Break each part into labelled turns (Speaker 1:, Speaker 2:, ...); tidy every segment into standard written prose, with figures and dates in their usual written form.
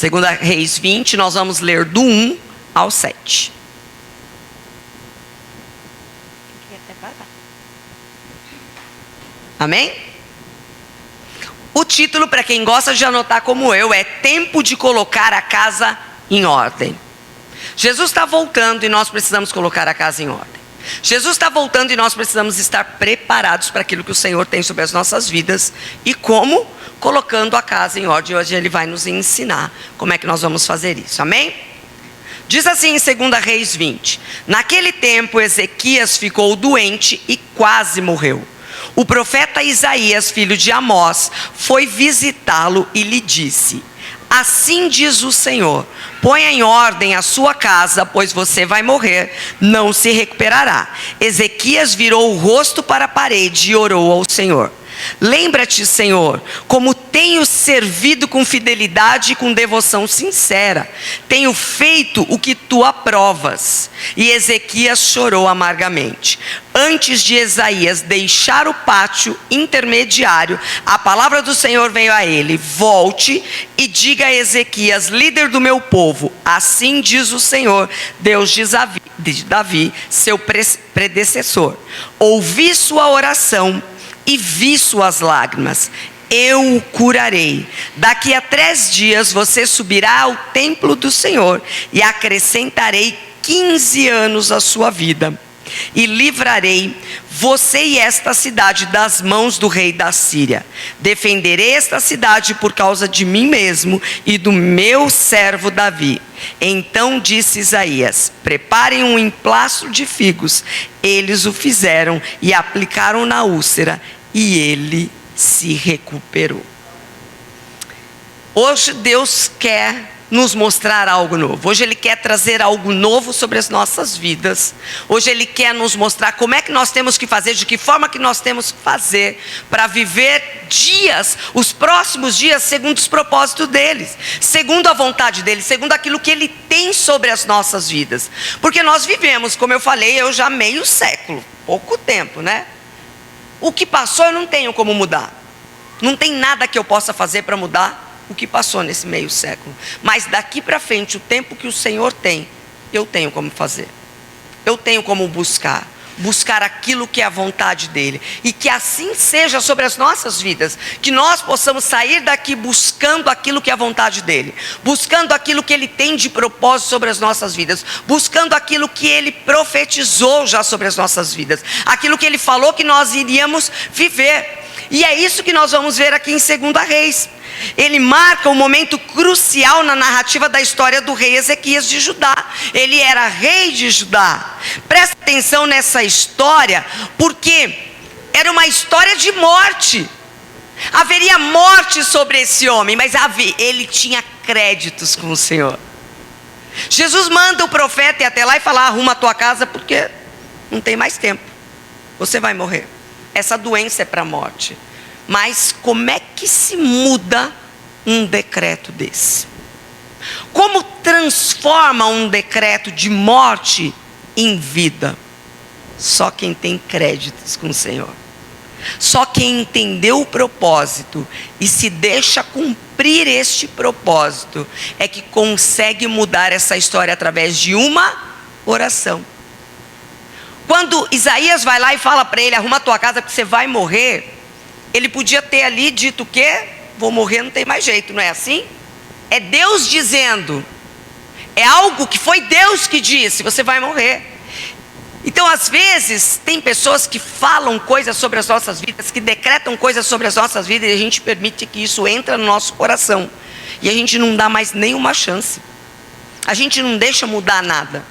Speaker 1: Segunda Reis 20, nós vamos ler do 1 ao 7. Amém? O título, para quem gosta de anotar como eu, é Tempo de Colocar a Casa em Ordem. Jesus está voltando e nós precisamos colocar a casa em ordem. Jesus está voltando e nós precisamos estar preparados para aquilo que o Senhor tem sobre as nossas vidas. E como? Colocando a casa em ordem. Hoje Ele vai nos ensinar como é que nós vamos fazer isso. Amém? Diz assim em 2 Reis 20. Naquele tempo Ezequias ficou doente e quase morreu. O profeta Isaías, filho de Amós, foi visitá-lo e lhe disse: assim diz o Senhor, ponha em ordem a sua casa, pois você vai morrer, não se recuperará. Ezequias virou o rosto para a parede e orou ao Senhor: lembra-te, Senhor, como tenho servido com fidelidade e com devoção sincera. Tenho feito o que tu aprovas. E Ezequias chorou amargamente. Antes de Isaías deixar o pátio intermediário, a palavra do Senhor veio a ele: volte e diga a Ezequias, líder do meu povo, assim diz o Senhor, Deus de Davi, seu predecessor: ouvi sua oração e vi suas lágrimas, eu o curarei. Daqui a 3 dias você subirá ao templo do Senhor e acrescentarei 15 anos à sua vida. E livrarei você e esta cidade das mãos do rei da Síria. Defenderei esta cidade por causa de mim mesmo e do meu servo Davi. Então disse Isaías: preparem um emplasto de figos. Eles o fizeram e aplicaram na úlcera, e ele se recuperou. Hoje Deus quer nos mostrar algo novo. Hoje Ele quer trazer algo novo sobre as nossas vidas. Hoje Ele quer nos mostrar como é que nós temos que fazer, de que forma que nós temos que fazer para viver dias, os próximos dias, segundo os propósitos deles, segundo a vontade dele, segundo aquilo que Ele tem sobre as nossas vidas. Porque nós vivemos, como eu falei, eu já meio século, pouco tempo, né? O que passou eu não tenho como mudar. Não tem nada que eu possa fazer para mudar o que passou nesse meio século. Mas daqui para frente, o tempo que o Senhor tem, eu tenho como fazer. Eu tenho como buscar aquilo que é a vontade dEle. E que assim seja sobre as nossas vidas. Que nós possamos sair daqui buscando aquilo que é a vontade dEle. Buscando aquilo que Ele tem de propósito sobre as nossas vidas. Buscando aquilo que Ele profetizou já sobre as nossas vidas. Aquilo que Ele falou que nós iríamos viver. E é isso que nós vamos ver aqui em 2 Reis. Ele marca um momento crucial na narrativa da história do rei Ezequias de Judá. Ele era rei de Judá. Presta atenção nessa história, porque era uma história de morte. Haveria morte sobre esse homem, mas ele tinha créditos com o Senhor. Jesus manda o profeta ir até lá e falar: arruma a tua casa, porque não tem mais tempo, você vai morrer. Essa doença é para a morte. Mas como é que se muda um decreto desse? Como transforma um decreto de morte em vida? Só quem tem créditos com o Senhor. Só quem entendeu o propósito e se deixa cumprir este propósito é que consegue mudar essa história através de uma oração. Quando Isaías vai lá e fala para ele: arruma a tua casa porque você vai morrer, ele podia ter ali dito o quê? Vou morrer, não tem mais jeito, não é assim? É Deus dizendo, é algo que foi Deus que disse: você vai morrer. Então às vezes tem pessoas que falam coisas sobre as nossas vidas, que decretam coisas sobre as nossas vidas, e a gente permite que isso entre no nosso coração, e a gente não dá mais nenhuma chance, a gente não deixa mudar nada.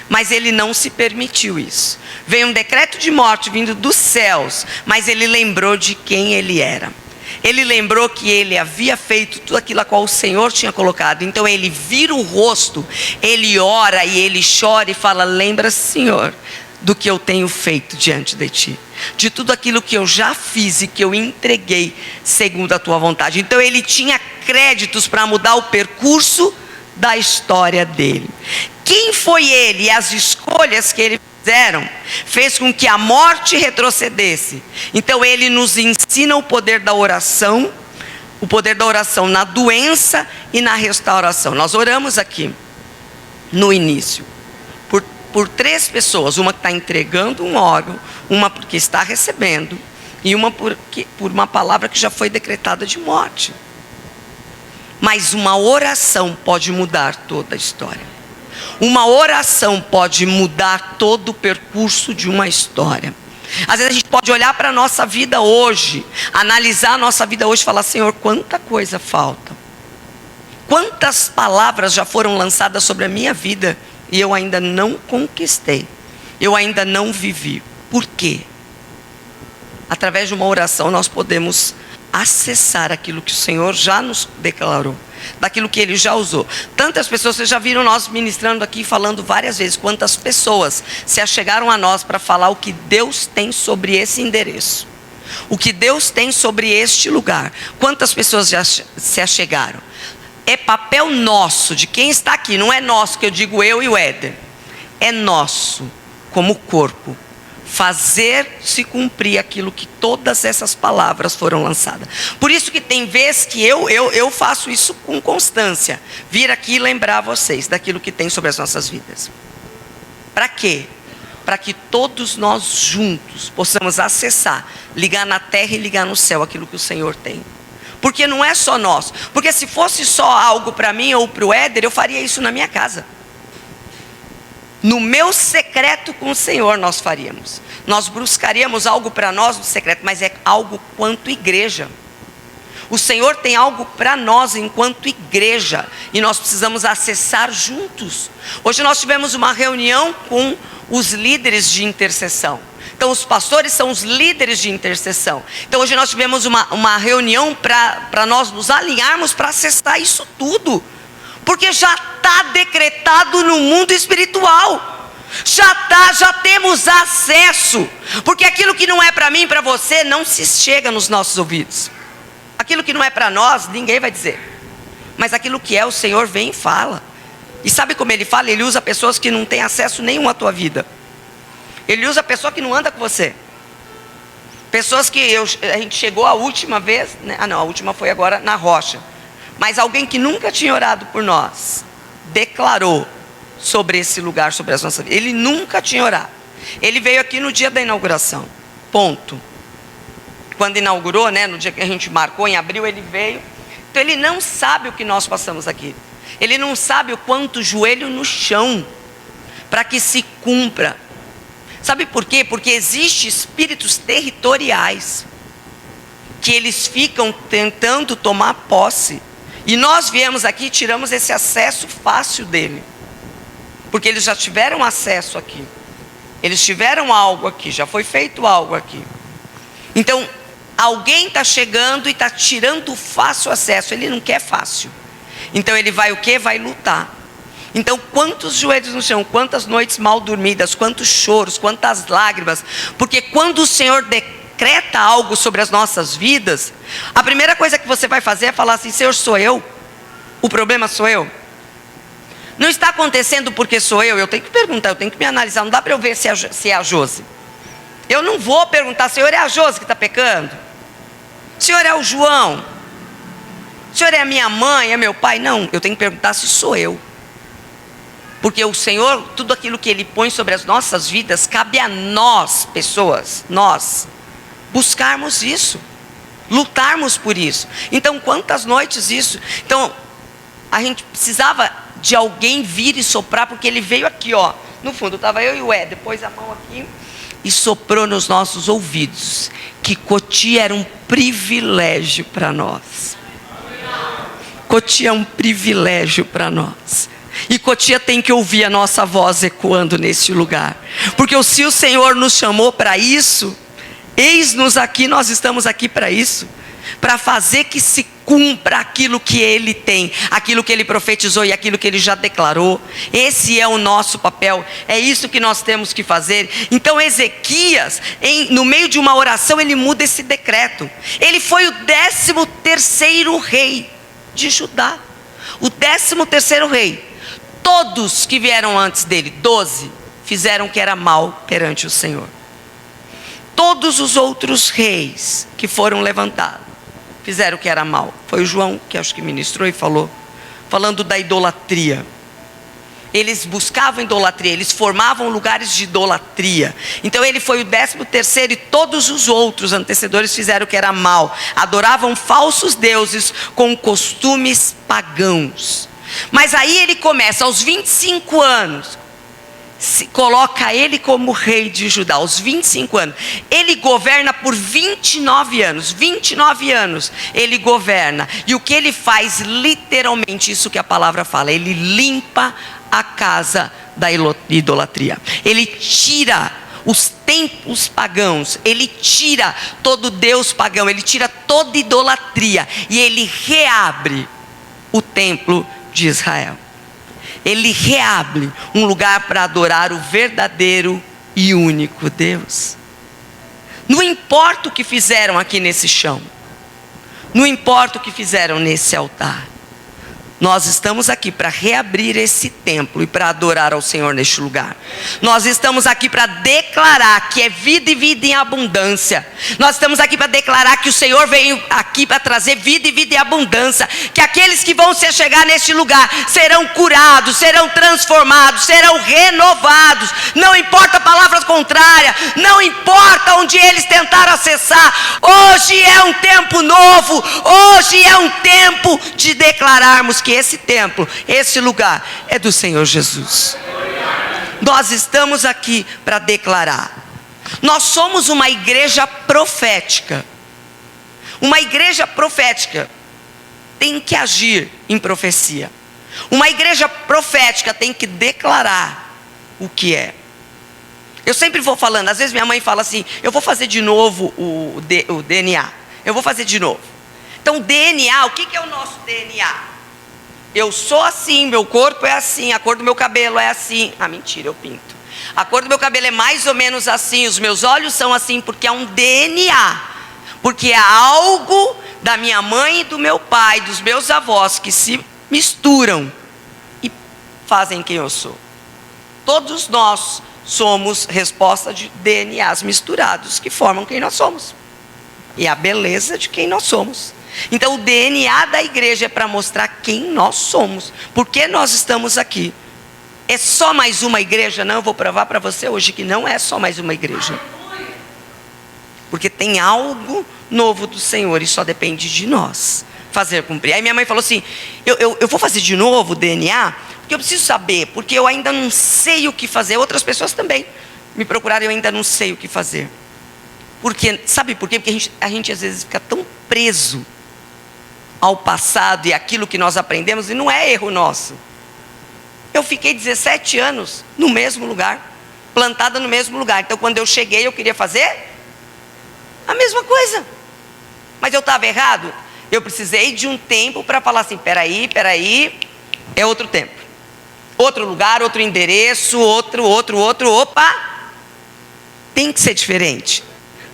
Speaker 1: Mas ele não se permitiu isso. Veio um decreto de morte vindo dos céus, mas ele lembrou de quem ele era. Ele lembrou que ele havia feito tudo aquilo a qual o Senhor tinha colocado. Então ele vira o rosto, ele ora e ele chora e fala: lembra, Senhor, do que eu tenho feito diante de ti, de tudo aquilo que eu já fiz e que eu entreguei segundo a tua vontade. Então ele tinha créditos para mudar o percurso da história dele. Quem foi ele e as escolhas que ele fizeram fez com que a morte retrocedesse. Então ele nos ensina o poder da oração, O poder da oração na doença e na restauração. Nós oramos aqui no início por 3 pessoas, uma que está entregando um órgão, uma porque está recebendo, e uma por uma palavra que já foi decretada de morte. Mas uma oração pode mudar toda a história. Uma oração pode mudar todo o percurso de uma história. Às vezes a gente pode olhar para a nossa vida hoje, analisar a nossa vida hoje e falar: Senhor, quanta coisa falta. Quantas palavras já foram lançadas sobre a minha vida e eu ainda não conquistei, eu ainda não vivi. Por quê? Através de uma oração nós podemos acessar aquilo que o Senhor já nos declarou, daquilo que Ele já usou. Tantas pessoas, vocês já viram nós ministrando aqui, falando várias vezes, quantas pessoas se achegaram a nós para falar o que Deus tem sobre esse endereço, o que Deus tem sobre este lugar. Quantas pessoas já se achegaram? É papel nosso, de quem está aqui, não é nosso, que eu digo eu e o Éder, é nosso, como corpo, fazer se cumprir aquilo que todas essas palavras foram lançadas. Por isso que tem vezes que eu faço isso com constância, vir aqui e lembrar vocês daquilo que tem sobre as nossas vidas. Para quê? Para que todos nós juntos possamos acessar, ligar na terra e ligar no céu aquilo que o Senhor tem. Porque não é só nós. Porque se fosse só algo para mim ou para o Éder, eu faria isso na minha casa. No meu secreto com o Senhor nós faríamos. Nós buscaríamos algo para nós no secreto, mas é algo quanto igreja. O Senhor tem algo para nós enquanto igreja, e nós precisamos acessar juntos. Hoje nós tivemos uma reunião com os líderes de intercessão. Então os pastores são os líderes de intercessão. Então hoje nós tivemos uma reunião para nós nos alinharmos para acessar isso tudo. Porque já está decretado no mundo espiritual. Já temos acesso. Porque aquilo que não é para mim e para você não se chega nos nossos ouvidos. Aquilo que não é para nós, ninguém vai dizer. Mas aquilo que é, o Senhor vem e fala. E sabe como Ele fala? Ele usa pessoas que não têm acesso nenhum à tua vida. Ele usa pessoa que não anda com você. Pessoas que a gente chegou a última vez, né? A última foi agora na Rocha. Mas alguém que nunca tinha orado por nós, declarou sobre esse lugar, sobre as nossas vidas. Ele nunca tinha orado. Ele veio aqui no dia da inauguração. Ponto. Quando inaugurou, né, no dia que a gente marcou, em abril, ele veio. Então ele não sabe o que nós passamos aqui. Ele não sabe o quanto joelho no chão para que se cumpra. Sabe por quê? Porque existem espíritos territoriais que eles ficam tentando tomar posse. E nós viemos aqui e tiramos esse acesso fácil dele. Porque eles já tiveram acesso aqui. Eles tiveram algo aqui, já foi feito algo aqui. Então, alguém está chegando e está tirando fácil acesso. Ele não quer fácil. Então ele vai o quê? Vai lutar. Então quantos joelhos no chão, quantas noites mal dormidas, quantos choros, quantas lágrimas. Porque quando o Senhor decreta algo sobre as nossas vidas, a primeira coisa que você vai fazer é falar assim: Senhor, sou eu? O problema sou eu? Não está acontecendo porque sou eu tenho que perguntar, eu tenho que me analisar. Não dá para eu ver se é a Josi. Eu não vou perguntar: Senhor, é a Josi que está pecando? Senhor, é o João? Senhor, é a minha mãe, é meu pai? Não, eu tenho que perguntar se sou eu. Porque o Senhor, tudo aquilo que Ele põe sobre as nossas vidas, cabe a nós, pessoas, nós, buscarmos isso, lutarmos por isso. Então, quantas noites isso? Então, a gente precisava de alguém vir e soprar, porque Ele veio aqui, ó, no fundo, estava eu e o Ed, pôs a mão aqui e soprou nos nossos ouvidos, que Cotia era um privilégio para nós. Cotia é um privilégio para nós. E Cotia tem que ouvir a nossa voz ecoando nesse lugar. Porque se o Senhor nos chamou para isso, eis-nos aqui, nós estamos aqui para isso. Para fazer que se cumpra aquilo que Ele tem, aquilo que Ele profetizou e aquilo que Ele já declarou. Esse é o nosso papel, é isso que nós temos que fazer. Então Ezequias, no meio de uma oração, ele muda esse decreto. Ele foi o 13º rei de Judá. O 13º rei. Todos que vieram antes dele, 12, fizeram o que era mal perante o Senhor. Todos os outros reis que foram levantados fizeram o que era mal. Foi o João que acho que ministrou e falou, falando da idolatria. Eles buscavam idolatria, eles formavam lugares de idolatria. Então ele foi o 13º e todos os outros antecessores fizeram o que era mal. Adoravam falsos deuses com costumes pagãos. Mas aí ele começa aos 25 anos. Coloca ele como rei de Judá, aos 25 anos. Ele governa por 29 anos. 29 anos ele governa. E o que ele faz, literalmente, isso que a palavra fala, ele limpa a casa da idolatria. Ele tira os templos pagãos, ele tira todo deus pagão, ele tira toda idolatria e ele reabre o templo de Israel. Ele reabre um lugar para adorar o verdadeiro e único Deus. Não importa o que fizeram aqui nesse chão, não importa o que fizeram nesse altar, nós estamos aqui para reabrir esse templo e para adorar ao Senhor neste lugar. Nós estamos aqui para declarar que é vida e vida em abundância. Nós estamos aqui para declarar que o Senhor veio aqui para trazer vida e vida em abundância. Que aqueles que vão se chegar neste lugar serão curados, serão transformados, serão renovados. Não importa palavras contrárias, não importa onde eles tentaram acessar. Hoje é um tempo novo, hoje é um tempo de declararmos que esse templo, esse lugar é do Senhor Jesus. Nós estamos aqui para declarar. Nós somos uma igreja profética. Uma igreja profética tem que agir em profecia. Uma igreja profética tem que declarar o que é. Eu sempre vou falando, às vezes minha mãe fala assim, eu vou fazer de novo o DNA. Eu vou fazer de novo. Então DNA, o que é o nosso DNA? Eu sou assim, meu corpo é assim, a cor do meu cabelo é assim. Ah, mentira, eu pinto. A cor do meu cabelo é mais ou menos assim, os meus olhos são assim, porque é um DNA. Porque é algo da minha mãe e do meu pai, dos meus avós, que se misturam e fazem quem eu sou. Todos nós somos resposta de DNAs misturados, que formam quem nós somos. E a beleza de quem nós somos. Então o DNA da igreja é para mostrar quem nós somos. Por que nós estamos aqui? É só mais uma igreja? Não, eu vou provar para você hoje que não é só mais uma igreja. Porque tem algo novo do Senhor e só depende de nós fazer cumprir. Aí minha mãe falou assim, eu vou fazer de novo o DNA, porque eu preciso saber, porque eu ainda não sei o que fazer. Outras pessoas também me procuraram e eu ainda não sei o que fazer. Porque, sabe por quê? Porque a gente às vezes fica tão preso ao passado e aquilo que nós aprendemos, e não é erro nosso. Eu fiquei 17 anos no mesmo lugar, plantada no mesmo lugar. Então quando eu cheguei eu queria fazer a mesma coisa, mas eu estava errado. Eu precisei de um tempo para falar assim, peraí, é outro tempo, outro lugar, outro endereço, outro, opa, tem que ser diferente.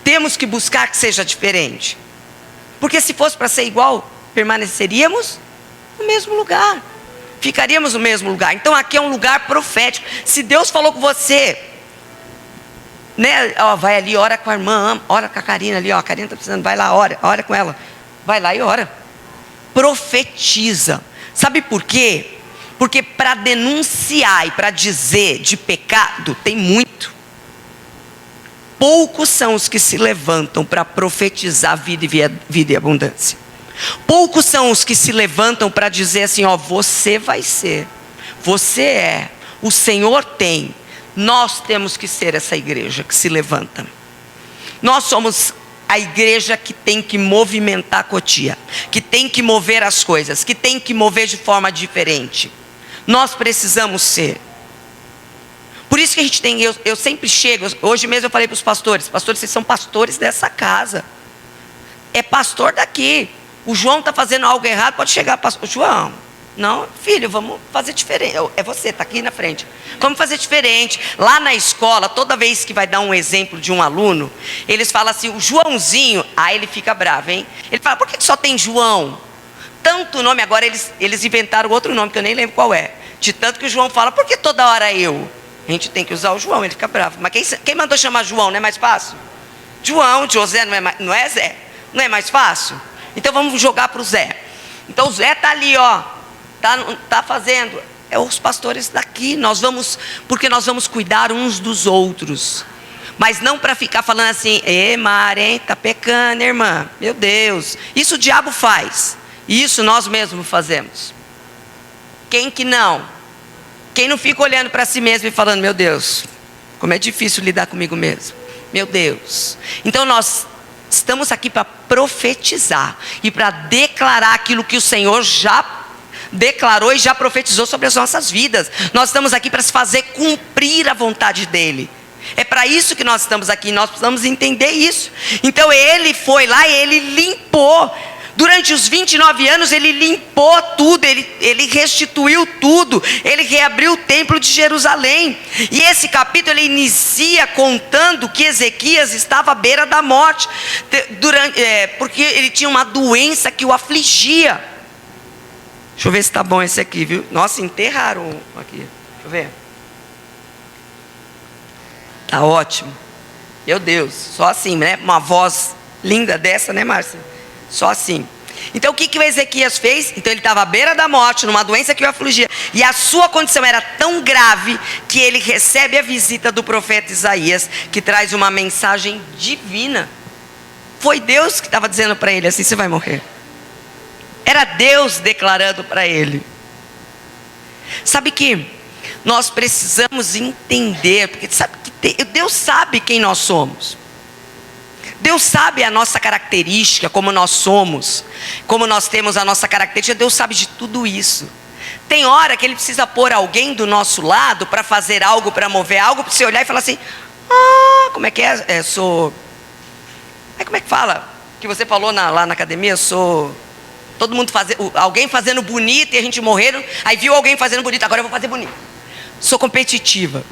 Speaker 1: Temos que buscar que seja diferente, porque se fosse para ser igual, permaneceríamos no mesmo lugar, ficaríamos no mesmo lugar. Então aqui é um lugar profético. Se Deus falou com você, né, ó, vai ali, ora com a irmã, ora com a Karina ali, ó, a Karina está precisando, vai lá, ora com ela, vai lá e ora, profetiza. Sabe por quê? Porque para denunciar e para dizer de pecado tem muito. Poucos são os que se levantam para profetizar vida e abundância. Poucos são os que se levantam para dizer assim, ó, você vai ser, você é, o Senhor tem. Nós temos que ser essa igreja que se levanta. Nós somos a igreja que tem que movimentar a Cotia, que tem que mover as coisas, que tem que mover de forma diferente. Nós precisamos ser. Por isso que a gente tem, eu sempre chego, hoje mesmo eu falei para os pastores, vocês são pastores dessa casa. É pastor daqui. O João está fazendo algo errado, pode chegar, pastor João, não, filho, vamos fazer diferente. É você, está aqui na frente. Vamos fazer diferente. Lá na escola, toda vez que vai dar um exemplo de um aluno, eles falam assim, o Joãozinho, aí ele fica bravo, hein? Ele fala, por que só tem João? Tanto nome, agora eles inventaram outro nome, que eu nem lembro qual é. De tanto que o João fala, por que toda hora eu? A gente tem que usar o João, ele fica bravo. Mas quem mandou chamar João, não é mais fácil? João, José, não é Zé? Não é mais fácil? Então vamos jogar para o Zé. Então o Zé está ali, ó, tá fazendo. É os pastores daqui, porque nós vamos cuidar uns dos outros. Mas não para ficar falando assim, Mara, hein, tá pecando, irmã, meu Deus. Isso o diabo faz, e isso nós mesmos fazemos. Quem que não? Quem não fica olhando para si mesmo e falando, meu Deus, como é difícil lidar comigo mesmo. Meu Deus. Então nós estamos aqui para profetizar e para declarar aquilo que o Senhor já declarou e já profetizou sobre as nossas vidas. Nós estamos aqui para se fazer cumprir a vontade dele. É para isso que nós estamos aqui, nós precisamos entender isso. Então ele foi lá e ele limpou. Durante os 29 anos ele limpou tudo, ele restituiu tudo, ele reabriu o templo de Jerusalém. E esse capítulo ele inicia contando que Ezequias estava à beira da morte, porque ele tinha uma doença que o afligia. Deixa eu ver se está bom esse aqui, viu? Nossa, enterraram aqui, deixa eu ver. Tá ótimo. Meu Deus, só assim, né? Uma voz linda dessa, né, Márcia? Só assim. Então o que o Ezequias fez? Então ele estava à beira da morte, numa doença que o afligia. E a sua condição era tão grave que ele recebe a visita do profeta Isaías, que traz uma mensagem divina. Foi Deus que estava dizendo para ele assim, você vai morrer. Era Deus declarando para ele. Sabe que nós precisamos entender, porque sabe que Deus sabe quem nós somos. Deus sabe a nossa característica, como nós somos, como nós temos a nossa característica. Deus sabe de tudo isso. Tem hora que Ele precisa pôr alguém do nosso lado para fazer algo, para mover algo, para você olhar e falar assim, como é que é? Como é que fala? Que você falou lá na academia, todo mundo alguém fazendo bonito e a gente morrendo, aí viu alguém fazendo bonito, agora eu vou fazer bonito. Sou competitiva.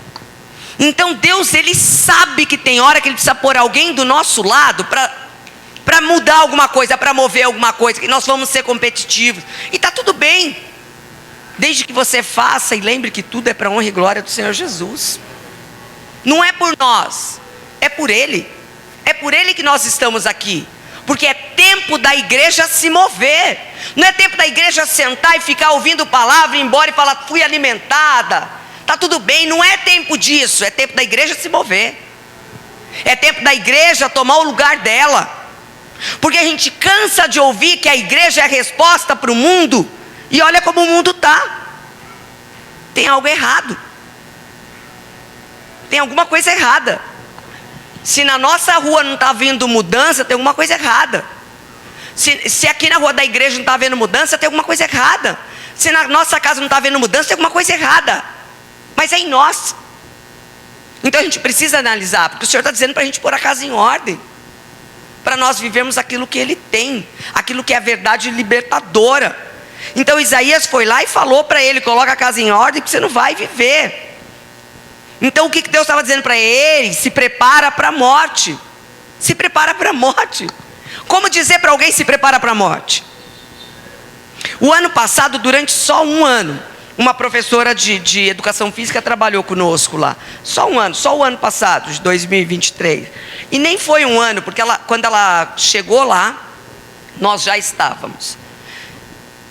Speaker 1: Então Deus, Ele sabe que tem hora que Ele precisa pôr alguém do nosso lado para mudar alguma coisa, para mover alguma coisa, que nós vamos ser competitivos. E está tudo bem, desde que você faça e lembre que tudo é para a honra e glória do Senhor Jesus. Não é por nós, é por Ele. É por Ele que nós estamos aqui. Porque é tempo da igreja se mover. Não é tempo da igreja sentar e ficar ouvindo palavra, ir embora e falar, fui alimentada. Está tudo bem, não é tempo disso. É tempo da igreja se mover. É tempo da igreja tomar o lugar dela. Porque a gente cansa de ouvir que a igreja é a resposta para o mundo. E olha como o mundo está. Tem algo errado. Tem alguma coisa errada. Se na nossa rua não está havendo mudança, tem alguma coisa errada. Se aqui na rua da igreja não está havendo mudança, tem alguma coisa errada. Se na nossa casa não está havendo mudança, tem alguma coisa errada. Mas é em nós. Então a gente precisa analisar, porque o Senhor está dizendo para a gente pôr a casa em ordem, para nós vivermos aquilo que Ele tem, aquilo que é a verdade libertadora. Então Isaías foi lá e falou para ele, coloca a casa em ordem, porque você não vai viver. Então o que Deus estava dizendo para ele? Se prepara para a morte. Se prepara para a morte. Como dizer para alguém se prepara para a morte? O ano passado, durante só um ano, uma professora de educação física trabalhou conosco lá. Só o ano passado, de 2023. E nem foi um ano, porque quando ela chegou lá, nós já estávamos.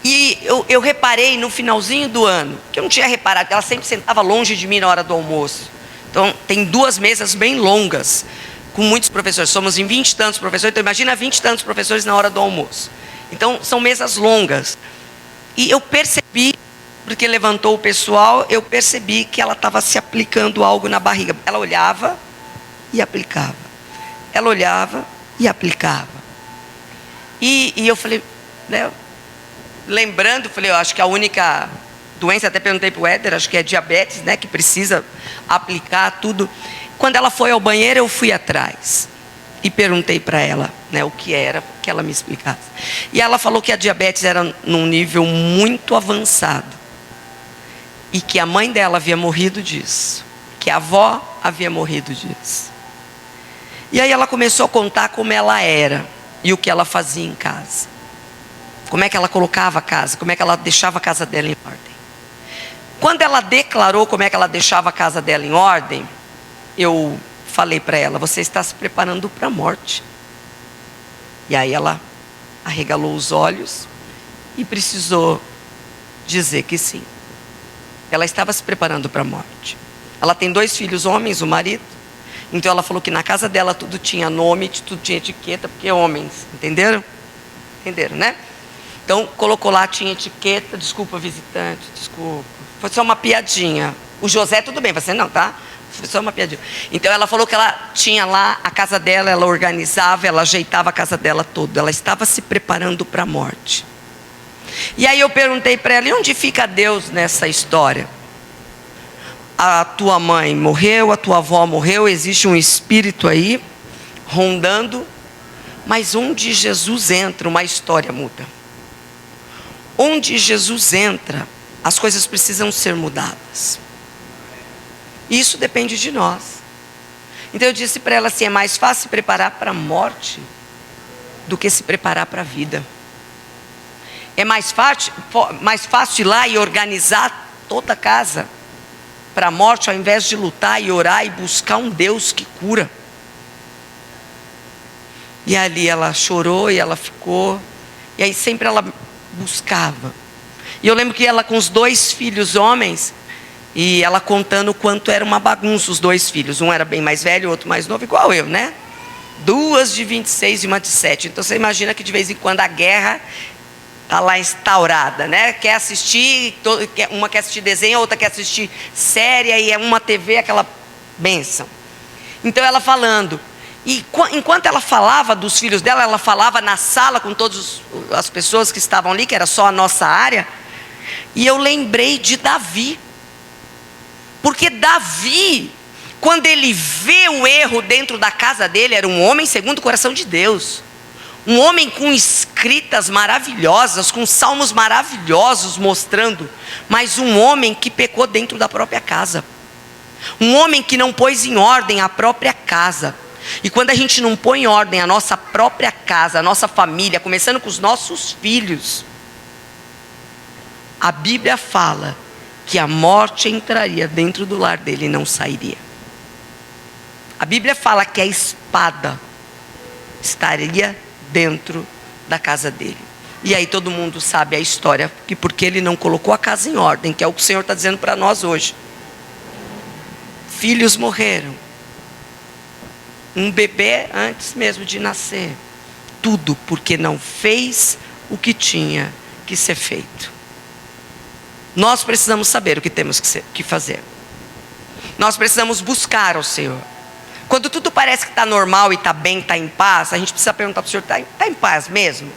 Speaker 1: E eu reparei no finalzinho do ano, que eu não tinha reparado, ela sempre sentava longe de mim na hora do almoço. Então tem 2 mesas bem longas, com muitos professores. Somos em 20 e tantos professores, então imagina 20 e tantos professores na hora do almoço. Então são mesas longas. E eu percebi, porque levantou o pessoal, eu percebi que ela estava se aplicando algo na barriga. Ela olhava e aplicava. Ela olhava e aplicava. E eu falei, né, lembrando, falei, eu acho que a única doença, até perguntei para o Éder, acho que é diabetes, né, que precisa aplicar tudo. Quando ela foi ao banheiro, eu fui atrás e perguntei para ela, né, o que era, que ela me explicasse. E ela falou que a diabetes era num nível muito avançado. E que a mãe dela havia morrido disso. Que a avó havia morrido disso. E aí ela começou a contar como ela era. E o que ela fazia em casa. Como é que ela colocava a casa. Como é que ela deixava a casa dela em ordem. Quando ela declarou como é que ela deixava a casa dela em ordem, eu falei para ela, você está se preparando para a morte. E aí ela arregalou os olhos e precisou dizer que sim. Ela estava se preparando para a morte. Ela tem 2 filhos homens, o marido. Então ela falou que na casa dela tudo tinha nome, tudo tinha etiqueta, porque homens, entenderam? Entenderam, né? Então colocou lá, tinha etiqueta, desculpa visitante, desculpa. Foi só uma piadinha. O José tudo bem, você não, tá? Foi só uma piadinha. Então ela falou que ela tinha lá a casa dela, ela organizava, ela ajeitava a casa dela toda. Ela estava se preparando para a morte. E aí eu perguntei para ela, e onde fica Deus nessa história? A tua mãe morreu, a tua avó morreu, existe um espírito aí, rondando, mas onde Jesus entra, uma história muda. Onde Jesus entra, as coisas precisam ser mudadas. Isso depende de nós. Então eu disse para ela assim, é mais fácil se preparar para a morte do que se preparar para a vida. É mais fácil ir lá e organizar toda a casa para a morte, ao invés de lutar e orar e buscar um Deus que cura. E ali ela chorou e ela ficou, e aí sempre ela buscava. E eu lembro que ela com os 2 filhos homens, e ela contando o quanto era uma bagunça os 2 filhos. Um era bem mais velho, o outro mais novo, igual eu, né? 2 de 26 e uma de 7. Então você imagina que de vez em quando a guerra está lá instaurada, né? Quer assistir, uma quer assistir desenho, a outra quer assistir série, e é uma TV, aquela bênção. Então ela falando, e enquanto ela falava dos filhos dela, ela falava na sala com todas as pessoas que estavam ali, que era só a nossa área, e eu lembrei de Davi. Porque Davi, quando ele vê o erro dentro da casa dele, era um homem segundo o coração de Deus. Um homem com escritas maravilhosas, com salmos maravilhosos mostrando, mas um homem que pecou dentro da própria casa. Um homem que não pôs em ordem a própria casa. E quando a gente não põe em ordem a nossa própria casa, a nossa família, começando com os nossos filhos, a Bíblia fala que a morte entraria dentro do lar dele e não sairia. A Bíblia fala que a espada estaria dentro da casa dele. E aí todo mundo sabe a história, que porque ele não colocou a casa em ordem, que é o que o Senhor está dizendo para nós hoje. Filhos morreram. Um bebê antes mesmo de nascer. Tudo porque não fez o que tinha que ser feito. Nós precisamos saber o que temos que fazer. Nós precisamos buscar ao Senhor. Quando tudo parece que está normal e está bem, está em paz, a gente precisa perguntar para o Senhor, está em paz mesmo?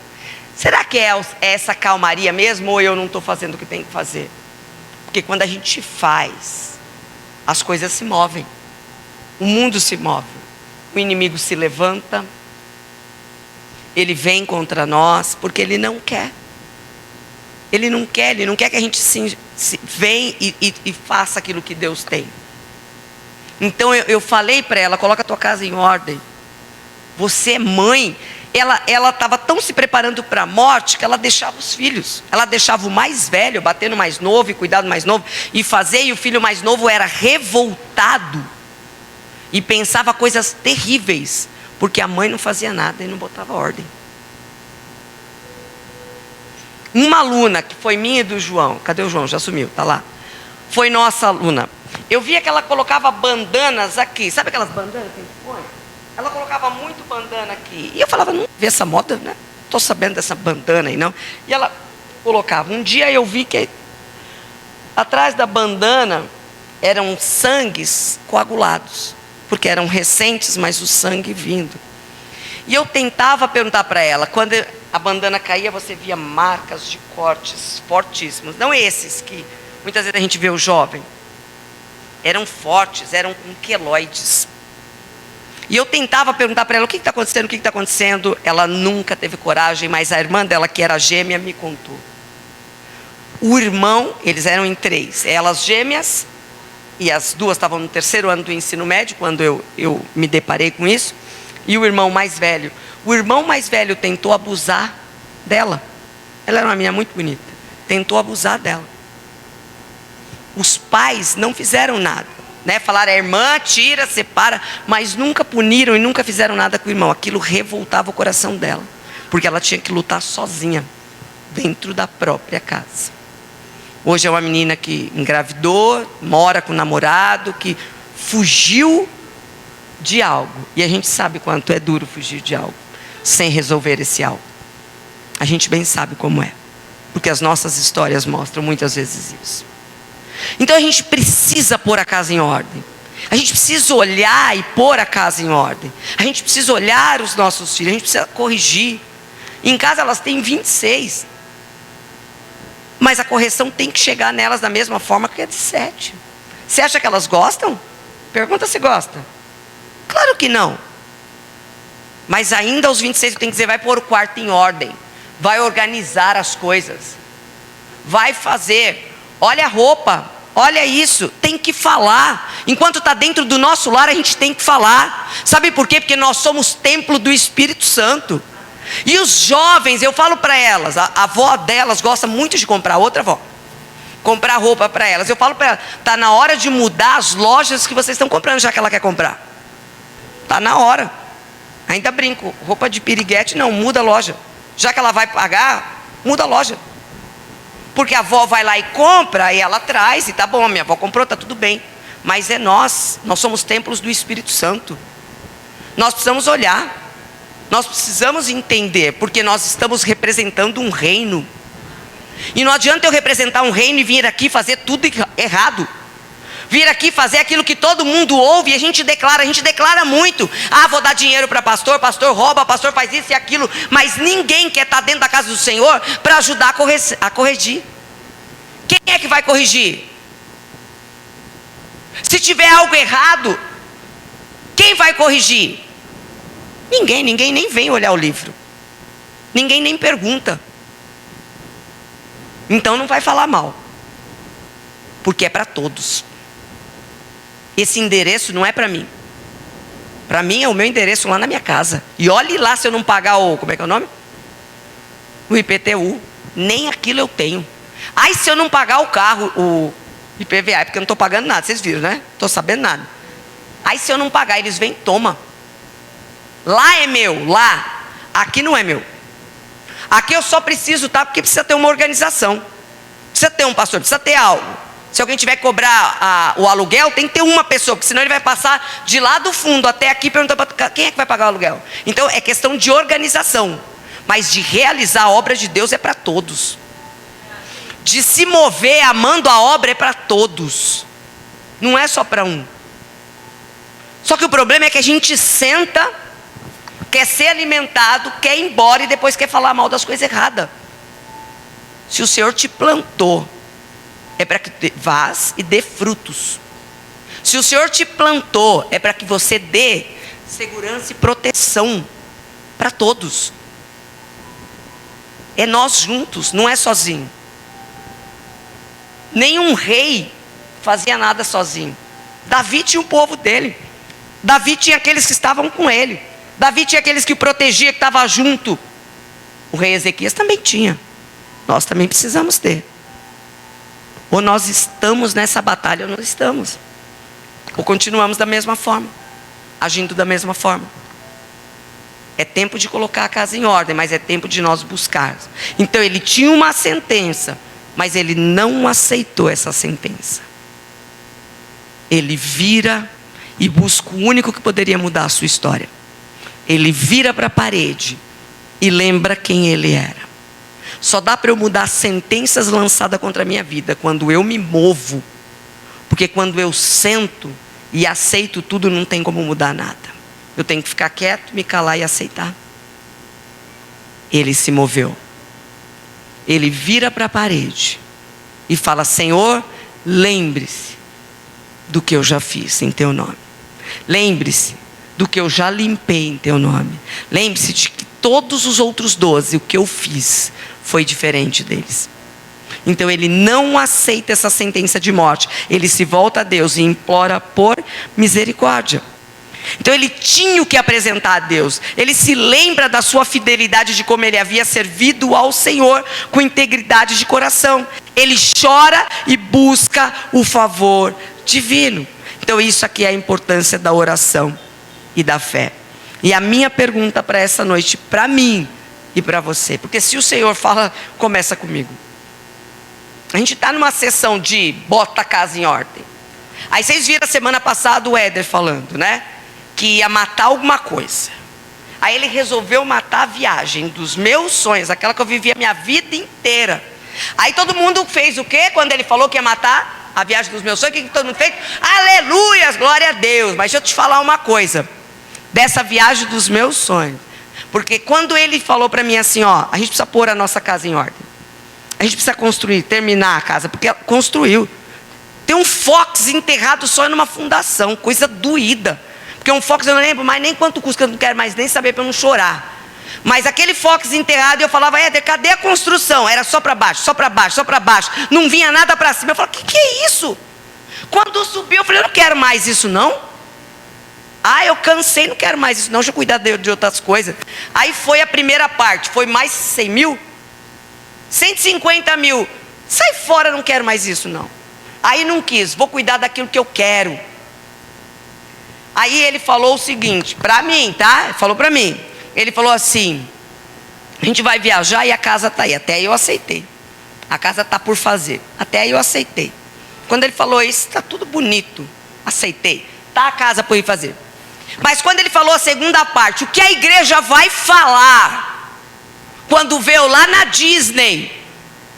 Speaker 1: Será que é essa calmaria mesmo, ou eu não estou fazendo o que tem que fazer? Porque quando a gente faz, as coisas se movem. O mundo se move. O inimigo se levanta. Ele vem contra nós, porque ele não quer. Ele não quer que a gente venha e faça aquilo que Deus tem. Então eu falei para ela, coloca a tua casa em ordem. Você é mãe. Ela estava tão se preparando para a morte que ela deixava os filhos. Ela deixava o mais velho bater no mais novo e cuidar do mais novo e fazer. E o filho mais novo era revoltado e pensava coisas terríveis, porque a mãe não fazia nada e não botava ordem. Uma aluna que foi minha e do João, cadê o João? Já sumiu, tá lá. Foi nossa aluna. Eu via que ela colocava bandanas aqui. Sabe aquelas bandanas que a gente põe? Ela colocava muito bandana aqui. E eu falava, não vi essa moda, né? Estou sabendo dessa bandana aí, não. E ela colocava. Um dia eu vi que atrás da bandana eram sangues coagulados. Porque eram recentes, mas o sangue vindo. E eu tentava perguntar para ela, quando a bandana caía, você via marcas de cortes fortíssimos. Não esses que muitas vezes a gente vê o jovem. Eram fortes, eram com queloides. E eu tentava perguntar para ela, o que está acontecendo, o que está acontecendo? Ela nunca teve coragem, mas a irmã dela, que era gêmea, me contou. O irmão, eles eram em 3, elas gêmeas, e as 2 estavam no 3º ano do ensino médio, quando eu me deparei com isso, e o irmão mais velho. O irmão mais velho tentou abusar dela. Ela era uma menina muito bonita. Tentou abusar dela. Os pais não fizeram nada, né? Falaram, a irmã tira, separa, mas nunca puniram e nunca fizeram nada com o irmão. Aquilo revoltava o coração dela, porque ela tinha que lutar sozinha, dentro da própria casa. Hoje é uma menina que engravidou, mora com o namorado, que fugiu de algo. E a gente sabe quanto é duro fugir de algo, sem resolver esse algo. A gente bem sabe como é, porque as nossas histórias mostram muitas vezes isso. Então a gente precisa pôr a casa em ordem. A gente precisa olhar e pôr a casa em ordem. A gente precisa olhar os nossos filhos, a gente precisa corrigir. Em casa elas têm 26. Mas a correção tem que chegar nelas da mesma forma que a de 7. Você acha que elas gostam? Pergunta se gosta. Claro que não. Mas ainda aos 26 eu tenho que dizer, vai pôr o quarto em ordem. Vai organizar as coisas. Vai fazer. Olha a roupa. Olha isso. Tem que falar. Enquanto está dentro do nosso lar, a gente tem que falar. Sabe por quê? Porque nós somos templo do Espírito Santo. E os jovens, eu falo para elas, a avó delas gosta muito de comprar, outra avó, comprar roupa para elas. Eu falo para ela, está na hora de mudar as lojas que vocês estão comprando, já que ela quer comprar. Está na hora. Ainda brinco, roupa de piriguete não, muda a loja. Já que ela vai pagar, muda a loja. Porque a avó vai lá e compra, e ela traz, e tá bom, a minha avó comprou, tá tudo bem. Mas é nós somos templos do Espírito Santo. Nós precisamos olhar. Nós precisamos entender, porque nós estamos representando um reino. E não adianta eu representar um reino e vir aqui fazer tudo errado. Vir aqui fazer aquilo que todo mundo ouve e a gente declara muito. Ah, vou dar dinheiro para pastor rouba, pastor faz isso e aquilo. Mas ninguém quer estar dentro da casa do Senhor para ajudar a corrigir. Quem é que vai corrigir? Se tiver algo errado, quem vai corrigir? Ninguém nem vem olhar o livro. Ninguém nem pergunta. Então não vai falar mal. Porque é para todos. Esse endereço não é para mim. Para mim é o meu endereço lá na minha casa. E olhe lá se eu não pagar como é que é o nome? O IPTU. Nem aquilo eu tenho. Aí se eu não pagar o carro, o IPVA, porque eu não estou pagando nada, vocês viram, né? Estou sabendo nada. Aí se eu não pagar, eles vêm, toma. Lá é meu, lá. Aqui não é meu. Aqui eu só preciso, tá? Porque precisa ter uma organização. Precisa ter um pastor, precisa ter algo. Se alguém tiver que cobrar o aluguel, tem que ter uma pessoa, porque senão ele vai passar de lá do fundo até aqui, perguntando para quem é que vai pagar o aluguel. Então é questão de organização. Mas de realizar a obra de Deus é para todos. De se mover amando a obra é para todos. Não é só para um. Só que o problema é que a gente senta, quer ser alimentado, quer ir embora e depois quer falar mal das coisas erradas. Se o Senhor te plantou, é para que vás e dê frutos. Se o Senhor te plantou, é para que você dê segurança e proteção para todos. É nós juntos, não é sozinho. Nenhum rei fazia nada sozinho. Davi tinha o povo dele. Davi tinha aqueles que estavam com ele. Davi tinha aqueles que o protegia, que estavam junto. O rei Ezequias também tinha. Nós também precisamos ter. Ou nós estamos nessa batalha ou não estamos. Ou continuamos da mesma forma, agindo da mesma forma. É tempo de colocar a casa em ordem, mas é tempo de nós buscarmos. Então ele tinha uma sentença, mas ele não aceitou essa sentença. Ele vira e busca o único que poderia mudar a sua história. Ele vira para a parede e lembra quem ele era. Só dá para eu mudar sentenças lançadas contra a minha vida quando eu me movo. Porque quando eu sento e aceito tudo, não tem como mudar nada. Eu tenho que ficar quieto, me calar e aceitar. Ele se moveu. Ele vira para a parede e fala: Senhor, lembre-se do que eu já fiz em teu nome. Lembre-se do que eu já limpei em teu nome. Lembre-se de que todos os outros 12, o que eu fiz foi diferente deles. Então ele não aceita essa sentença de morte. Ele se volta a Deus e implora por misericórdia. Então ele tinha o que apresentar a Deus. Ele se lembra da sua fidelidade, de como ele havia servido ao Senhor com integridade de coração. Ele chora e busca o favor divino. Então isso aqui é a importância da oração e da fé. E a minha pergunta para essa noite, para mim, e para você. Porque se o Senhor fala, começa comigo. A gente está numa sessão de bota a casa em ordem. Aí vocês viram a semana passada o Éder falando, né? Que ia matar alguma coisa. Aí ele resolveu matar a viagem dos meus sonhos, aquela que eu vivi a minha vida inteira. Aí todo mundo fez o quê? Quando ele falou que ia matar a viagem dos meus sonhos, o que todo mundo fez? Aleluias, glória a Deus. Mas deixa eu te falar uma coisa. Dessa viagem dos meus sonhos. Porque quando ele falou para mim assim, ó, a gente precisa pôr a nossa casa em ordem. A gente precisa construir, terminar a casa, porque construiu. Tem um Fox enterrado só numa fundação, coisa doída. Porque um Fox eu não lembro mais nem quanto custa, eu não quero mais nem saber para eu não chorar. Mas aquele Fox enterrado, eu falava, Éder, cadê a construção? Era só para baixo, só para baixo, só para baixo. Não vinha nada para cima. Eu falava, que é isso? Quando subiu, eu falei, eu não quero mais isso não. Ah, eu cansei, não quero mais isso não, deixa eu cuidar de outras coisas. Aí foi a primeira parte, foi mais 100 mil? 150 mil. Sai fora, não quero mais isso não. Aí não quis, vou cuidar daquilo que eu quero. Aí ele falou o seguinte, para mim, tá? Ele falou para mim. Ele falou assim, a gente vai viajar e a casa está aí. Até aí eu aceitei. A casa está por fazer. Até aí eu aceitei. Quando ele falou isso, está tudo bonito. Aceitei. Está a casa por ir fazer. Mas quando ele falou a segunda parte, o que a igreja vai falar quando vê eu lá na Disney,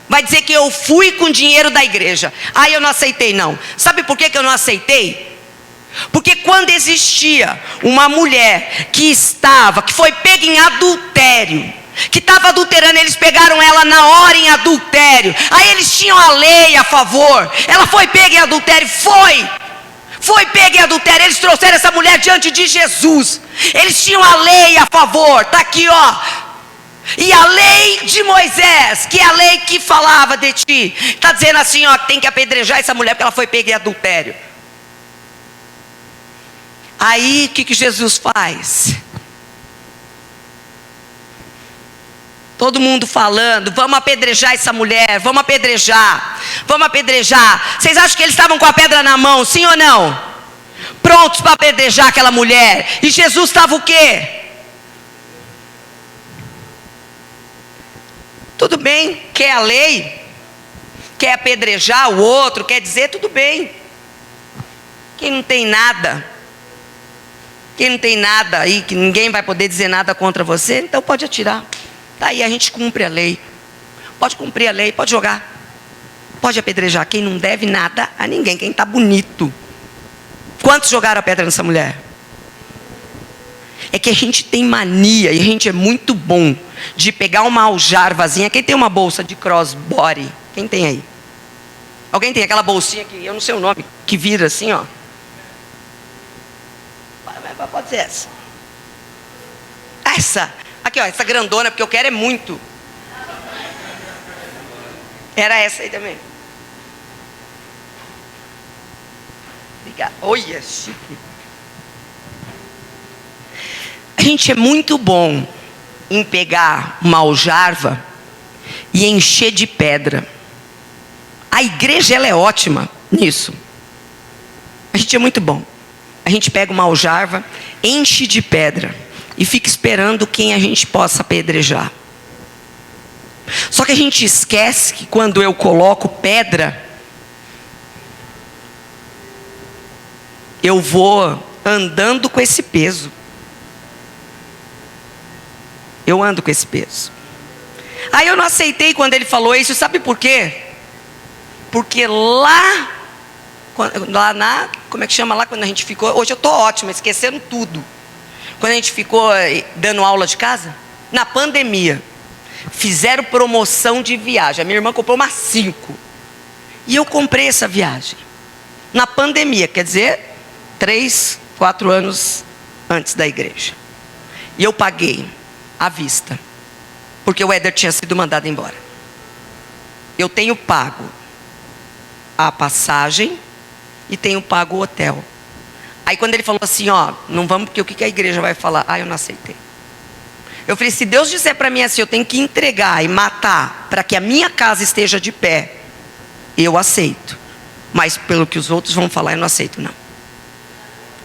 Speaker 1: vai dizer que eu fui com dinheiro da igreja. Aí eu não aceitei não. Sabe por que eu não aceitei? Porque quando existia uma mulher que foi pega em adultério, que estava adulterando, eles pegaram ela na hora em adultério, aí eles tinham a lei a favor, ela foi pega em adultério, foi pega em adultério, eles trouxeram essa mulher diante de Jesus, eles tinham a lei a favor, está aqui ó, e a lei de Moisés, que é a lei que falava de ti, está dizendo assim ó, tem que apedrejar essa mulher porque ela foi pega em adultério. Aí o que Jesus faz? Todo mundo falando, vamos apedrejar essa mulher, vamos apedrejar, vamos apedrejar. Vocês acham que eles estavam com a pedra na mão, sim ou não? Prontos para apedrejar aquela mulher. E Jesus estava o quê? Tudo bem, quer a lei, quer apedrejar o outro, quer dizer, tudo bem. Quem não tem nada aí, que ninguém vai poder dizer nada contra você, então pode atirar. Tá aí, a gente cumpre a lei. Pode cumprir a lei, pode jogar. Pode apedrejar quem não deve nada a ninguém, quem está bonito. Quantos jogaram a pedra nessa mulher? É que a gente tem mania, e a gente é muito bom, de pegar uma aljarvazinha. Quem tem uma bolsa de crossbody? Quem tem aí? Alguém tem aquela bolsinha que, eu não sei o nome, que vira assim, ó. Pode ser essa. Essa. Aqui, ó, essa grandona, porque eu quero é muito. Era essa aí também. Obrigado. Olha, chique. A gente é muito bom em pegar uma aljarva e encher de pedra. A igreja, ela é ótima nisso. A gente é muito bom. A gente pega uma aljarva, enche de pedra e fica esperando quem a gente possa apedrejar. Só que a gente esquece que quando eu coloco pedra, eu vou andando com esse peso. Eu ando com esse peso. Aí eu não aceitei quando ele falou isso, sabe por quê? Porque lá na, como é que chama lá quando a gente ficou, hoje eu estou ótima, esquecendo tudo. Quando a gente ficou dando aula de casa, na pandemia, fizeram promoção de viagem, a minha irmã comprou umas 5, e eu comprei essa viagem, na pandemia, quer dizer, 3, 4 anos antes da igreja, e eu paguei à vista, porque o Éder tinha sido mandado embora. Eu tenho pago a passagem, e tenho pago o hotel. Aí quando ele falou assim, ó, não vamos porque o que a igreja vai falar? Ah, eu não aceitei. Eu falei, se Deus disser para mim assim, eu tenho que entregar e matar para que a minha casa esteja de pé, eu aceito. Mas pelo que os outros vão falar, eu não aceito não.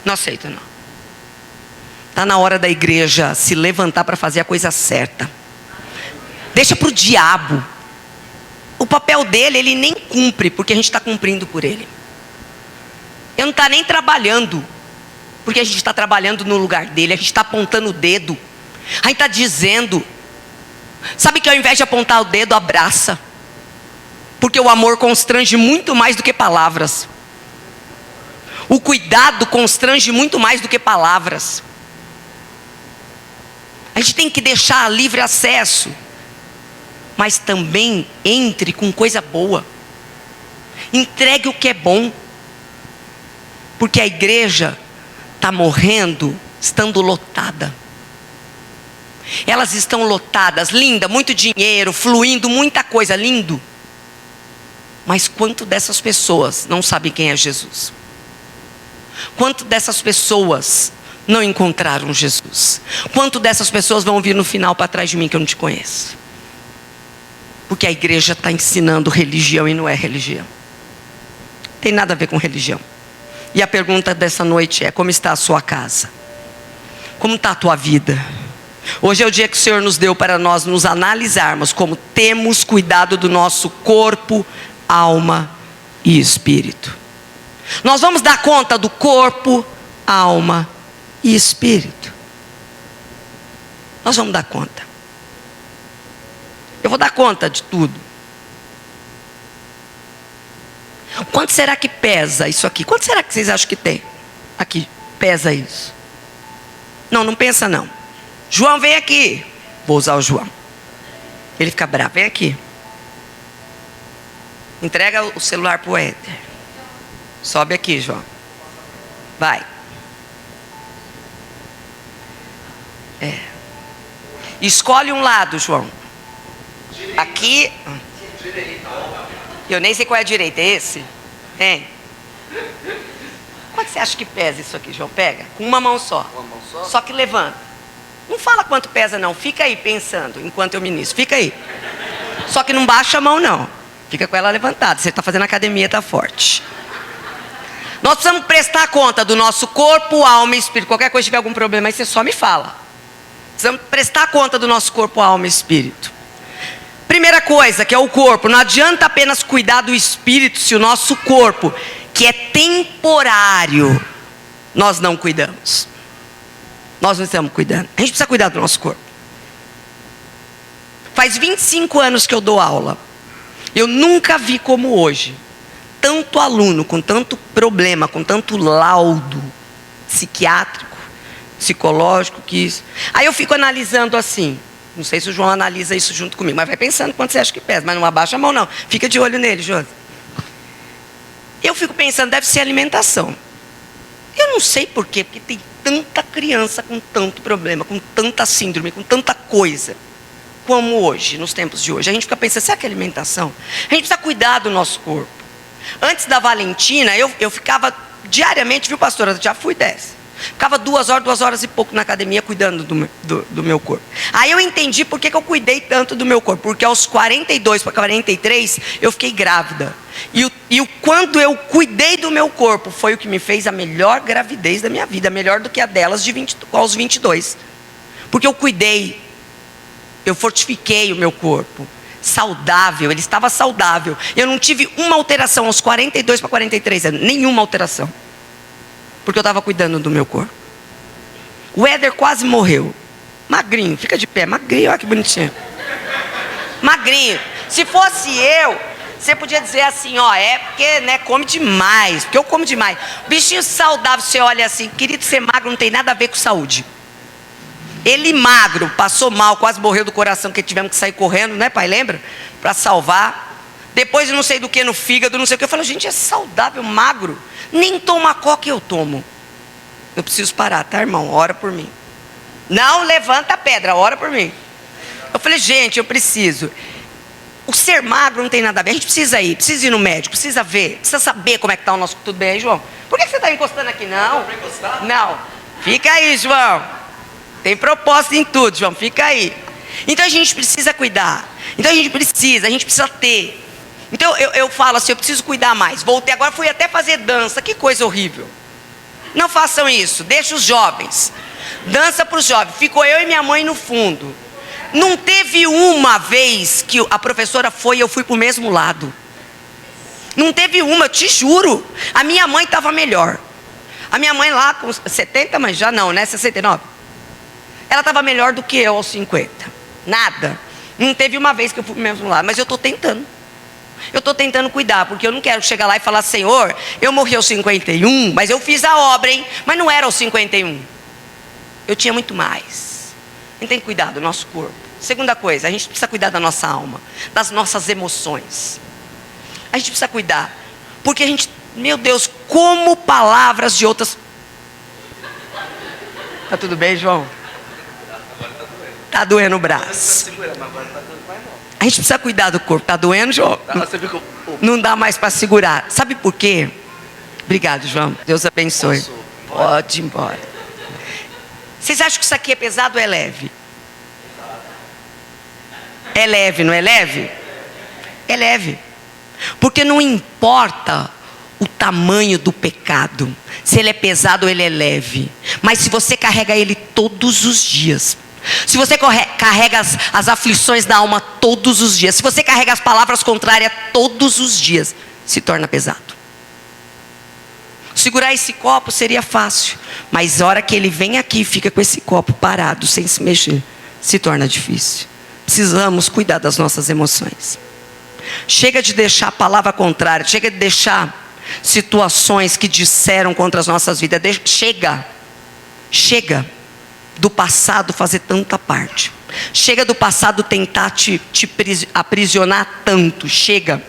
Speaker 1: Não aceito não. Está na hora da igreja se levantar para fazer a coisa certa. Deixa para o diabo. O papel dele, ele nem cumpre, porque a gente está cumprindo por ele. Ele não está nem trabalhando, porque a gente está trabalhando no lugar dele. A gente está apontando o dedo. A gente está dizendo. Sabe que ao invés de apontar o dedo, abraça. Porque o amor constrange muito mais do que palavras. O cuidado constrange muito mais do que palavras. A gente tem que deixar livre acesso. Mas também entre com coisa boa. Entregue o que é bom. Porque a igreja está morrendo estando lotada. Elas estão lotadas, linda, muito dinheiro, fluindo, muita coisa, lindo. Mas quanto dessas pessoas não sabem quem é Jesus? Quanto dessas pessoas não encontraram Jesus? Quanto dessas pessoas vão vir no final para trás de mim que eu não te conheço? Porque a igreja está ensinando religião e não é religião. Tem nada a ver com religião. E a pergunta dessa noite é: como está a sua casa? Como está a tua vida? Hoje é o dia que o Senhor nos deu para nós nos analisarmos como temos cuidado do nosso corpo, alma e espírito. Nós vamos dar conta do corpo, alma e espírito. Nós vamos dar conta. Eu vou dar conta de tudo. Quanto será que pesa isso aqui? Quanto será que vocês acham que tem? Aqui, pesa isso. Não, não pensa não. João, vem aqui. Vou usar o João. Ele fica bravo, vem aqui. Entrega o celular para o Éder. Sobe aqui, João. Vai. Escolhe um lado, João. Aqui. Eu nem sei qual é a direita, é esse? Tem. Quanto você acha que pesa isso aqui, João? Pega. Com uma mão só. Uma mão só? Só que levanta. Não fala quanto pesa não. Fica aí pensando enquanto eu ministro. Fica aí. Só que não baixa a mão não. Fica com ela levantada. Você está fazendo academia, está forte. Nós precisamos prestar conta do nosso corpo, alma e espírito. Qualquer coisa, tiver algum problema aí, você só me fala. Precisamos prestar conta do nosso corpo, alma e espírito. Primeira coisa, que é o corpo. Não adianta apenas cuidar do espírito se o nosso corpo, que é temporário, nós não cuidamos. Nós não estamos cuidando. A gente precisa cuidar do nosso corpo. Faz 25 anos que eu dou aula. Eu nunca vi como hoje tanto aluno com tanto problema, com tanto laudo psiquiátrico, psicológico, que isso. Aí eu fico analisando assim. Não sei se o João analisa isso junto comigo, mas vai pensando quanto você acha que pesa. Mas não abaixa a mão não. Fica de olho nele, João. Eu fico pensando, deve ser alimentação. Eu não sei por quê, porque tem tanta criança com tanto problema, com tanta síndrome, com tanta coisa, como hoje, nos tempos de hoje. A gente fica pensando, será que é alimentação? A gente precisa cuidar do nosso corpo. Antes da Valentina, eu ficava diariamente, viu, pastora? Já fui dessa. Ficava 2 horas e pouco na academia cuidando do meu corpo. Aí eu entendi por que eu cuidei tanto do meu corpo. Porque aos 42 para 43, eu fiquei grávida. E quando eu cuidei do meu corpo, foi o que me fez a melhor gravidez da minha vida. Melhor do que a delas aos 22. Porque eu cuidei. Eu fortifiquei o meu corpo. Saudável, ele estava saudável. Eu não tive uma alteração aos 42 para 43 anos. Nenhuma alteração. Porque eu estava cuidando do meu corpo. O Éder quase morreu. Magrinho, fica de pé, magrinho, olha que bonitinho. Magrinho. Se fosse eu, você podia dizer assim, ó, é porque, né, come demais. Porque eu como demais. Bichinho saudável, você olha assim, querido, ser magro não tem nada a ver com saúde. Ele magro, passou mal, quase morreu do coração, que tivemos que sair correndo, né, pai, lembra? Para salvar. Depois eu não sei do que no fígado, não sei o que. Eu falo, gente, é saudável, magro. Nem toma coca eu tomo. Eu preciso parar, tá, irmão? Ora por mim. Não levanta a pedra, ora por mim. Eu falei, gente, eu preciso. O ser magro não tem nada a ver. A gente precisa ir no médico, precisa ver, precisa saber como é que está o nosso... Tudo bem aí, João? Por que você está encostando aqui? Não. Não. Fica aí, João. Tem propósito em tudo, João. Fica aí. Então a gente precisa cuidar. Então a gente precisa ter. Então eu falo assim, eu preciso cuidar mais. Voltei agora, fui até fazer dança. Que coisa horrível. Não façam isso, deixa os jovens. Dança para os jovens. Ficou eu e minha mãe no fundo. Não teve uma vez que a professora foi e eu fui para o mesmo lado. Não teve uma, eu te juro. A minha mãe estava melhor. A minha mãe lá com 70, mas já não, né? 69. Ela estava melhor do que eu aos 50. Nada. Não teve uma vez que eu fui para o mesmo lado. Mas eu estou tentando. Eu estou tentando cuidar, porque eu não quero chegar lá e falar: Senhor, eu morri aos 51, mas eu fiz a obra, hein? Mas não era aos 51. Eu tinha muito mais. A gente tem que cuidar do nosso corpo. Segunda coisa, a gente precisa cuidar da nossa alma, das nossas emoções. A gente precisa cuidar, porque a gente, meu Deus, como palavras de outras... Tá tudo bem, João? Tá doendo o braço. A gente precisa cuidar do corpo. Tá doendo, João? Não dá mais para segurar. Sabe por quê? Obrigado, João. Deus abençoe. Pode ir embora. Vocês acham que isso aqui é pesado ou é leve? É leve, não é leve? É leve. Porque não importa o tamanho do pecado, se ele é pesado ou ele é leve. Mas se você carrega ele todos os dias, se você carrega as aflições da alma todos os dias, se você carrega as palavras contrárias todos os dias, se torna pesado. Segurar esse copo seria fácil, mas a hora que ele vem aqui e fica com esse copo parado, sem se mexer, se torna difícil. Precisamos cuidar das nossas emoções. Chega de deixar a palavra contrária, chega de deixar situações que disseram contra as nossas vidas. Chega do passado fazer tanta parte. Chega do passado tentar te aprisionar tanto. Chega.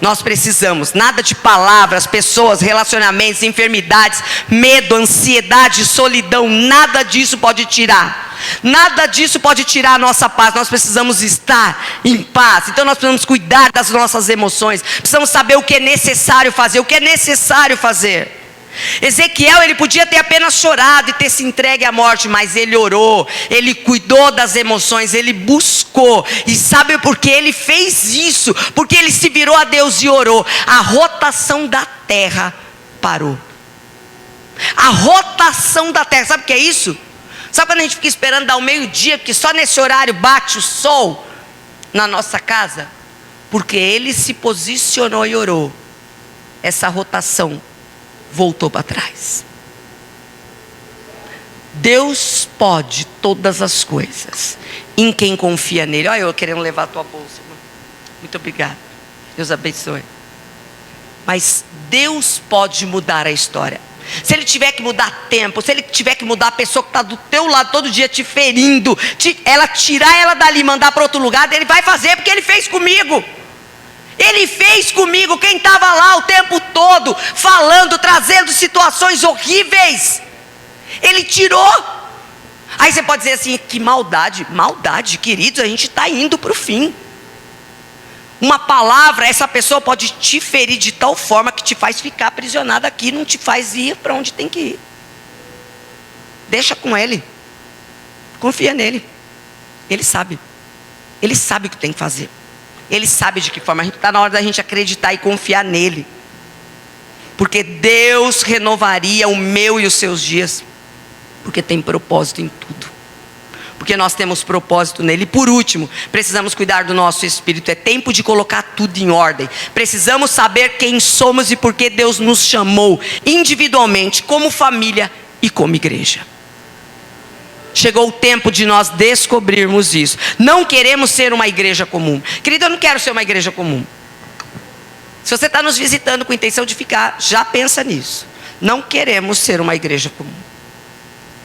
Speaker 1: Nós precisamos, nada de palavras, pessoas, relacionamentos, enfermidades, medo, ansiedade, solidão, nada disso pode tirar. Nada disso pode tirar a nossa paz. Nós precisamos estar em paz. Então nós precisamos cuidar das nossas emoções. Precisamos saber o que é necessário fazer. O que é necessário fazer. Ezequiel, ele podia ter apenas chorado e ter se entregue à morte, mas ele orou, ele cuidou das emoções, ele buscou. E sabe por que ele fez isso? Porque ele se virou a Deus e orou. A rotação da terra parou. A rotação da terra, sabe o que é isso? Sabe quando a gente fica esperando dar o meio-dia, porque só nesse horário bate o sol na nossa casa? Porque ele se posicionou e orou. Essa rotação voltou para trás. Deus pode todas as coisas em quem confia nele. Olha eu querendo levar a tua bolsa, irmão. Muito obrigado. Deus abençoe. Mas Deus pode mudar a história. Se ele tiver que mudar tempo, se ele tiver que mudar a pessoa que está do teu lado todo dia te ferindo, tirar ela dali e mandar para outro lugar, ele vai fazer, porque ele fez comigo. Ele fez comigo. Quem estava lá o tempo todo falando, trazendo situações horríveis, ele tirou. Aí você pode dizer assim: que maldade. Maldade, queridos, a gente está indo para o fim. Uma palavra, essa pessoa pode te ferir de tal forma que te faz ficar aprisionado aqui, não te faz ir para onde tem que ir. Deixa com ele. Confia nele. Ele sabe. Ele sabe o que tem que fazer. Ele sabe de que forma. A gente está na hora da gente acreditar e confiar nele. Porque Deus renovaria o meu e os seus dias. Porque tem propósito em tudo. Porque nós temos propósito nele. E por último, precisamos cuidar do nosso espírito. É tempo de colocar tudo em ordem. Precisamos saber quem somos e por que Deus nos chamou individualmente, como família e como igreja. Chegou o tempo de nós descobrirmos isso. Não queremos ser uma igreja comum. Querido, eu não quero ser uma igreja comum. Se você está nos visitando com a intenção de ficar, já pensa nisso. Não queremos ser uma igreja comum.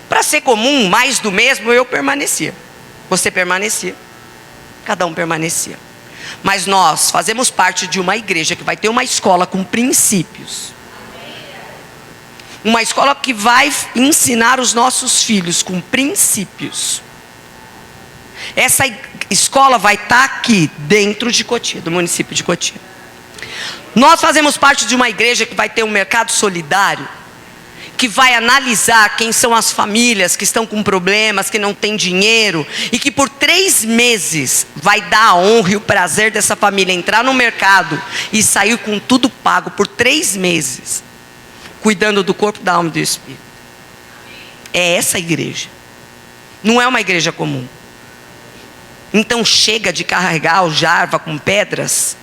Speaker 1: Para ser comum, mais do mesmo, eu permanecia. Você permanecia. Cada um permanecia. Mas nós fazemos parte de uma igreja que vai ter uma escola com princípios. Uma escola que vai ensinar os nossos filhos com princípios. Essa escola vai estar aqui dentro de Cotia, do município de Cotia. Nós fazemos parte de uma igreja que vai ter um mercado solidário, que vai analisar quem são as famílias que estão com problemas, que não têm dinheiro, e que por 3 meses vai dar a honra e o prazer dessa família entrar no mercado e sair com tudo pago por 3 meses, cuidando do corpo, da alma e do espírito. É essa a igreja. Não é uma igreja comum. Então chega de carregar aljarva com pedras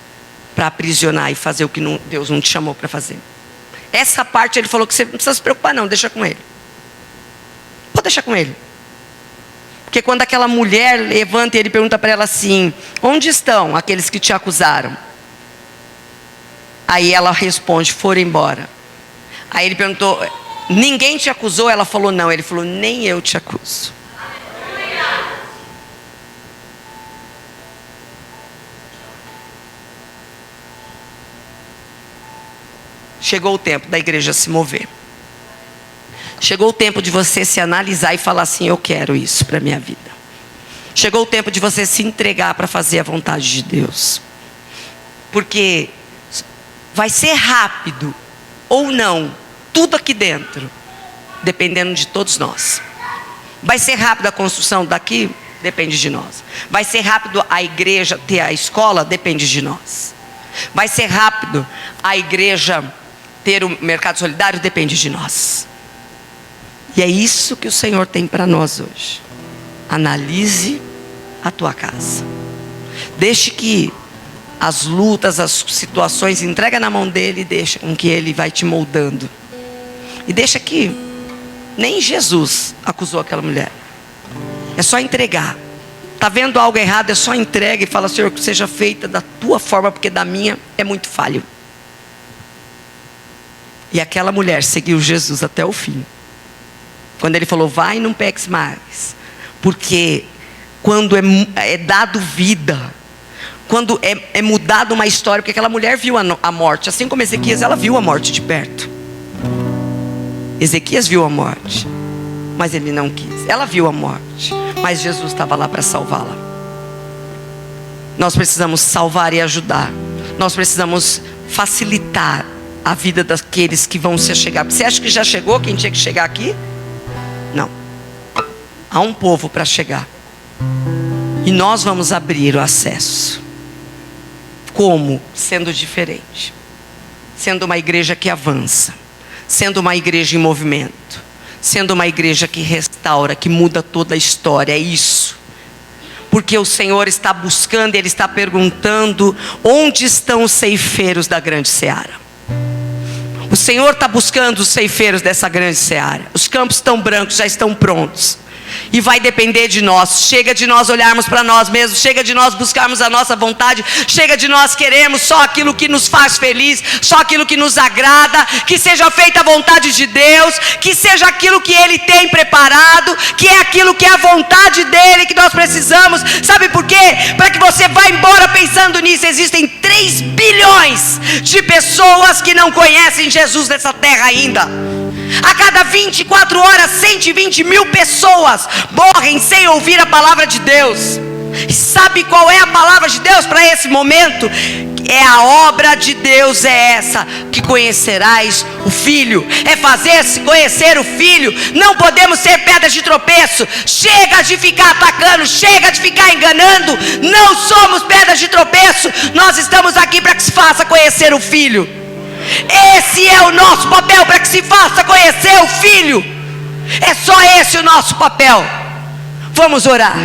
Speaker 1: para aprisionar e fazer o que Deus não te chamou para fazer. Essa parte ele falou que você não precisa se preocupar não, deixa com ele. Pode deixar com ele. Porque quando aquela mulher levanta e ele pergunta para ela assim: onde estão aqueles que te acusaram? Aí ela responde: foram embora. Aí ele perguntou: ninguém te acusou? Ela falou: não. Ele falou: nem eu te acuso. Chegou o tempo da igreja se mover. Chegou o tempo de você se analisar e falar assim: eu quero isso para a minha vida. Chegou o tempo de você se entregar para fazer a vontade de Deus. Porque vai ser rápido ou não, tudo aqui dentro, dependendo de todos nós. Vai ser rápido a construção daqui? Depende de nós. Vai ser rápido a igreja ter a escola? Depende de nós. Vai ser rápido a igreja ter o mercado solidário? Depende de nós. E é isso que o Senhor tem para nós hoje. Analise a tua casa. Deixe que as lutas, as situações, entrega na mão dele e deixa com que ele vai te moldando. E deixa que nem Jesus acusou aquela mulher. É só entregar. Está vendo algo errado, é só entrega e fala: Senhor, que seja feita da tua forma, porque da minha é muito falho. E aquela mulher seguiu Jesus até o fim. Quando ele falou: vai e não peques mais. Porque quando é dado vida, quando é mudada uma história, porque aquela mulher viu a morte, assim como Ezequias, ela viu a morte de perto. Ezequias viu a morte, mas ele não quis. Ela viu a morte, mas Jesus estava lá para salvá-la. Nós precisamos salvar e ajudar. Nós precisamos facilitar a vida daqueles que vão se chegar. Você acha que já chegou quem tinha que chegar aqui? Não. Há um povo para chegar. E nós vamos abrir o acesso. Como? Sendo diferente. Sendo uma igreja que avança. Sendo uma igreja em movimento. Sendo uma igreja que restaura, que muda toda a história. É isso. Porque o Senhor está buscando, Ele está perguntando: onde estão os ceifeiros da grande seara? O Senhor está buscando os ceifeiros dessa grande seara. Os campos estão brancos, já estão prontos. E vai depender de nós. Chega de nós olharmos para nós mesmos. Chega de nós buscarmos a nossa vontade. Chega de nós queremos só aquilo que nos faz feliz, só aquilo que nos agrada. Que seja feita a vontade de Deus, que seja aquilo que Ele tem preparado, que é aquilo que é a vontade dEle, que nós precisamos. Sabe por quê? Para que você vá embora pensando nisso. Existem 3 bilhões de pessoas que não conhecem Jesus nessa terra ainda. A cada 24 horas, 120 mil pessoas morrem sem ouvir a palavra de Deus. E sabe qual é a palavra de Deus para esse momento? É a obra de Deus, é essa: que conhecerás o Filho. É fazer-se conhecer o Filho. Não podemos ser pedras de tropeço. Chega de ficar atacando, chega de ficar enganando. Não somos pedras de tropeço. Nós estamos aqui para que se faça conhecer o Filho. Esse é o nosso papel, para que se faça conhecer o Filho. É só esse o nosso papel. Vamos orar.